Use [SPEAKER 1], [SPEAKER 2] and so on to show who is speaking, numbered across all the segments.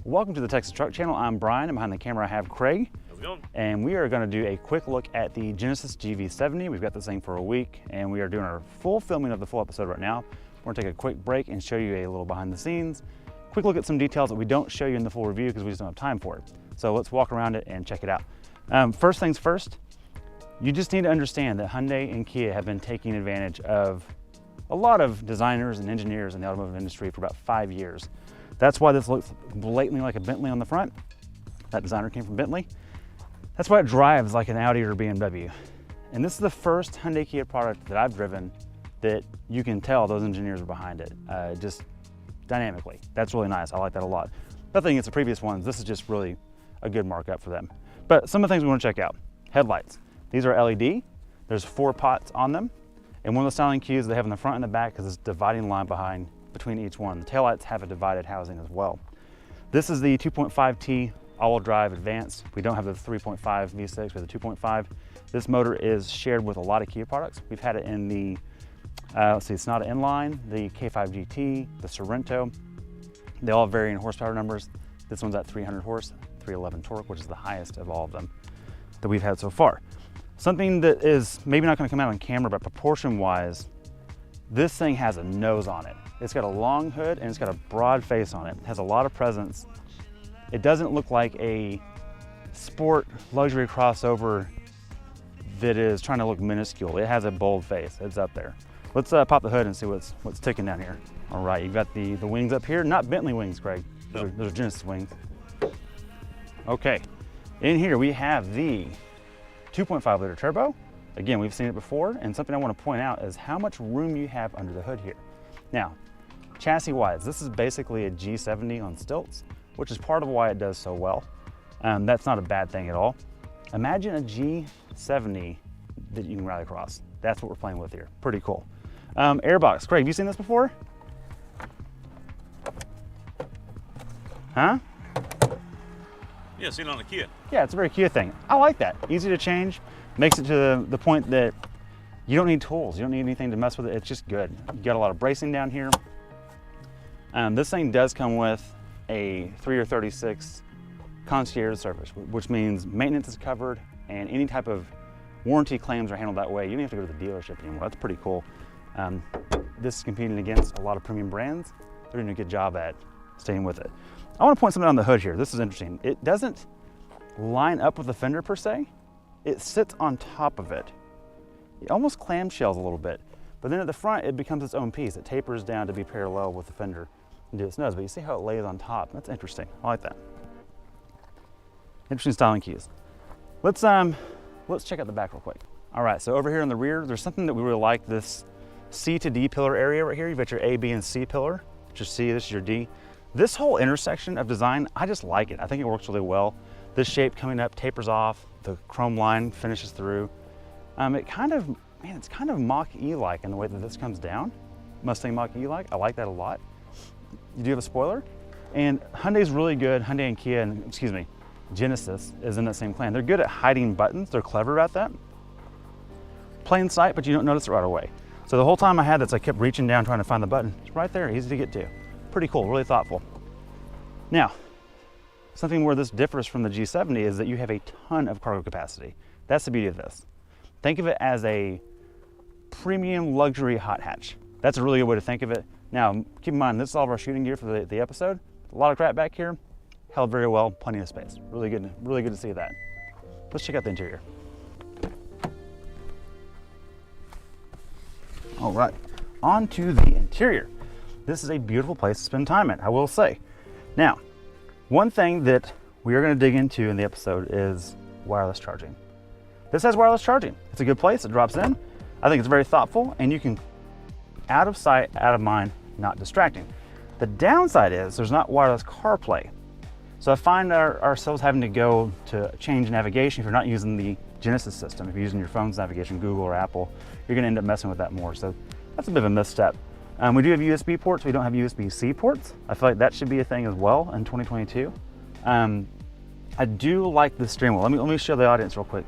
[SPEAKER 1] Welcome to the Texas Truck Channel. I'm Brian, and behind the camera I have Craig.
[SPEAKER 2] How's it going?
[SPEAKER 1] And we are going to do a quick look at the Genesis GV70. We've got this thing for a week, and we are doing our full filming of the full episode right now. We're going to take a quick break and show you a little behind the scenes. Quick look at some details that we don't show you in the full review because we just don't have time for it. So let's walk around it and check it out. First things first, you just need to understand that Hyundai and Kia have been taking advantage of a lot of designers and engineers in the automotive industry for about 5 years. That's why this looks blatantly like a Bentley on the front. That designer came from Bentley. That's why it drives like an Audi or BMW. And this is the first Hyundai Kia product that I've driven that you can tell those engineers are behind it, just dynamically. That's really nice. I like that a lot. Nothing against the previous ones. This is just really a good markup for them. But some of the things we want to check out. Headlights. These are LED. There's 4 pots on them. And one of the styling cues they have in the front and the back is this dividing line between each one. The taillights have a divided housing as well. This is the 2.5T all-wheel drive Advanced. We don't have the 3.5 V6, we have the 2.5. This motor is shared with a lot of Kia products. We've had it in the, Sonata Inline, the K5 GT, the Sorento. They all have varying horsepower numbers. This one's at 300 horse, 311 torque, which is the highest of all of them that we've had so far. Something that is maybe not gonna come out on camera, but proportion-wise, this thing has a nose on it. It's got a long hood and it's got a broad face on it. It has a lot of presence. It doesn't look like a sport luxury crossover that is trying to look minuscule. It has a bold face, it's up there. Let's pop the hood and see what's ticking down here. All right, you've got the wings up here, not Bentley wings, Craig. Those are Genesis wings. Okay, in here we have the 2.5 liter turbo. Again, we've seen it before, and something I want to point out is how much room you have under the hood here. Now, chassis-wise, this is basically a G70 on stilts, which is part of why it does so well. That's not a bad thing at all. Imagine a G70 that you can rally across. That's what we're playing with here. Pretty cool. Airbox. Craig, have you seen this before? Huh?
[SPEAKER 2] Yeah, seen it on the Kia.
[SPEAKER 1] Yeah, it's a very Kia thing. I like that. Easy to change. Makes it to the point that you don't need tools. You don't need anything to mess with it. It's just good. You got a lot of bracing down here. This thing does come with a 3 or 36 concierge service, which means maintenance is covered and any type of warranty claims are handled that way. You don't have to go to the dealership anymore. That's pretty cool. This is competing against a lot of premium brands. They're doing a good job at staying with it. I want to point something on the hood here. This is interesting. It doesn't line up with the fender per se. It sits on top of it. It almost clamshells a little bit, but then at the front it becomes its own piece. It tapers down to be parallel with the fender and do its nose, but you see how it lays on top. That's interesting. I like that. Interesting styling cues. Let's check out the back real quick. All right, so over here in the rear, there's something that we really like, this C to D pillar area right here. You've got your A, B, and C pillar. Which is C, this is your D. This whole intersection of design, I just like it. I think it works really well. This shape coming up tapers off, the chrome line finishes through. It's kind of Mach-E-like in the way that this comes down. Mustang Mach-E-like, I like that a lot. You do have a spoiler. And Hyundai's really good, Hyundai and Kia, and excuse me, Genesis is in that same clan. They're good at hiding buttons, they're clever at that. Plain sight, but you don't notice it right away. So the whole time I had this, I kept reaching down trying to find the button. It's right there, easy to get to. Pretty cool, really thoughtful. Now, something where this differs from the G70 is that you have a ton of cargo capacity. That's the beauty of this. Think of it as a premium luxury hot hatch. That's a really good way to think of it. Now, keep in mind, this is all of our shooting gear for the episode. A lot of crap back here, held very well, plenty of space. Really good to see that. Let's check out the interior. All right, on to the interior. This is a beautiful place to spend time at, I will say. Now, one thing that we are going to dig into in the episode is wireless charging. This has wireless charging. It's a good place, it drops in. I think it's very thoughtful and you can, out of sight, out of mind, not distracting. The downside is there's not wireless CarPlay. So I find ourselves having to go to change navigation if you're not using the Genesis system. If you're using your phone's navigation, Google or Apple, you're gonna end up messing with that more. So that's a bit of a misstep. We do have USB ports, we don't have USB-C ports. I feel like that should be a thing as well in 2022. I do like the steering wheel. Let me show the audience real quick.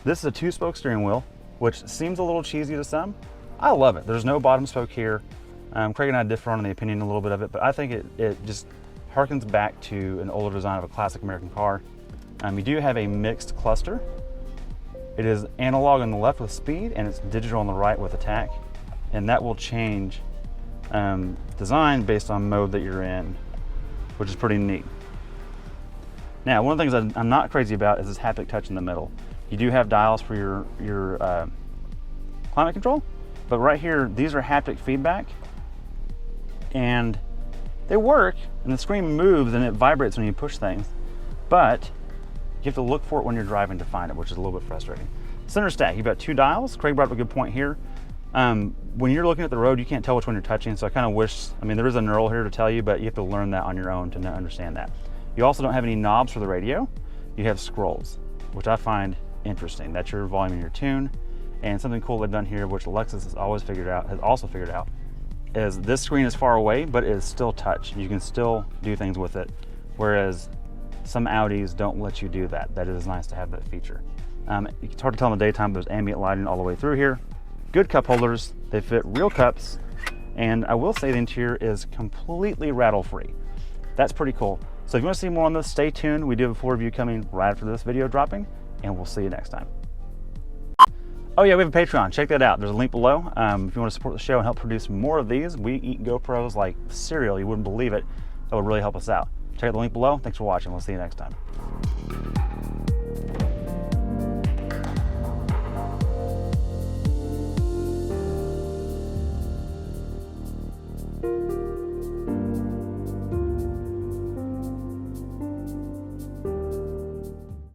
[SPEAKER 1] This is a 2-spoke steering wheel, which seems a little cheesy to some. I love it. There's no bottom spoke here. Craig and I differ on the opinion a little bit of it, but I think it just harkens back to an older design of a classic American car. You do have a mixed cluster. It is analog on the left with speed, and it's digital on the right with attack. And that will change design based on mode that you're in, which is pretty neat. Now, one of the things that I'm not crazy about is this haptic touch in the middle. You do have dials for your climate control, but right here, these are haptic feedback, and they work, and the screen moves and it vibrates when you push things, but you have to look for it when you're driving to find it, which is a little bit frustrating. Center stack, you've got 2 dials. Craig brought up a good point here. When you're looking at the road, you can't tell which one you're touching, so I kind of wish, there is a knurl here to tell you, but you have to learn that on your own to understand that. You also don't have any knobs for the radio. You have scrolls, which I find interesting. That's your volume and your tune. And something cool they've done here, which Lexus has also figured out, is this screen is far away, but it is still touch. You can still do things with it, whereas some Audis don't let you do that. That is nice to have that feature. It's hard to tell in the daytime, but there's ambient lighting all the way through here. Good cup holders. They fit real cups. And I will say the interior is completely rattle-free. That's pretty cool. So if you want to see more on this, stay tuned. We do have a full review coming right after this video dropping, and we'll see you next time. Oh yeah, we have a Patreon. Check that out. There's a link below. If you want to support the show and help produce more of these, we eat GoPros like cereal. You wouldn't believe it. That would really help us out. Check out the link below. Thanks for watching. We'll see you next time.